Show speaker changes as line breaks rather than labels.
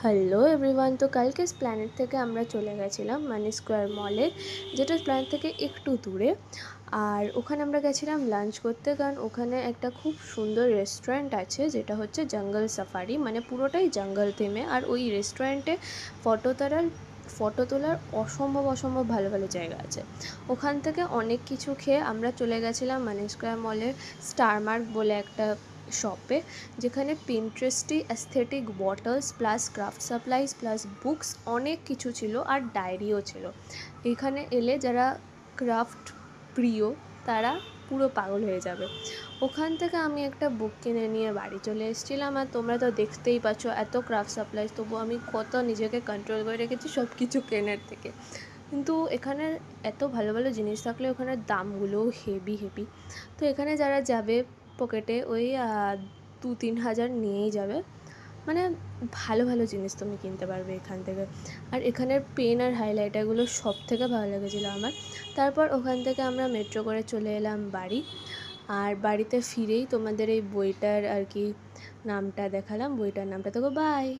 Hello everyone, তো কালকে planet থেকে আমরা চলে গেছিলাম মানি স্কোয়ার মলে, যেটা প্ল্যানেট থেকে একটু দূরে। আর ওখানে আমরা গেছিলাম লাঞ্চ করতে, কারণ ওখানে একটা খুব সুন্দর রেস্টুরেন্ট আছে যেটা হচ্ছে জঙ্গল সাফারি, মানে পুরোটাই জঙ্গল থিমে। আর ওই রেস্টুরেন্টে ফটো তোলার অসম্ভব অসম্ভব ভালো ভালো জায়গা আছে। ওখান থেকে অনেক কিছু খেয়ে আমরা চলে গেছিলাম মানি স্কোয়ার মলের স্টারমার্ক বলে একটা শপে, যেখানে Pinteresty aesthetic bottles plus craft supplies plus books অনেক কিছু ছিল, আর ডায়েরিও ছিল। এখানে এলে যারা ক্রাফট প্রিয় তারা পুরো পাগল হয়ে যাবে। ওখান থেকে আমি একটা বুক কিনে নিয়ে বাড়ি চলে এসেছিলাম। আর তোমরা তো দেখতেই পাচ্ছ এত ক্রাফট সাপ্লাইজ, তবু আমি কত নিজেকে কন্ট্রোল করে রেখেছি সব কিছু কেনার থেকে। কিন্তু এখানে এত ভালো ভালো জিনিস থাকলে ওখানের দামগুলোও হেভি হেভি। তো এখানে যারা যাবে পকেটে ওই 2-3 হাজার নিয়েই যাবে, মানে ভালো ভালো জিনিস তুমি কিনতে পারবে এখান থেকে। আর এখানের পেন আর হাইলাইটারগুলো সব থেকে ভালো লেগেছিলো আমার। তারপর ওখান থেকে আমরা মেট্রো করে চলে এলাম বাড়ি। আর বাড়িতে ফিরেই তোমাদের এই বইটার আর কি নামটা দেখালাম, বইটার নামটা, তো বাই।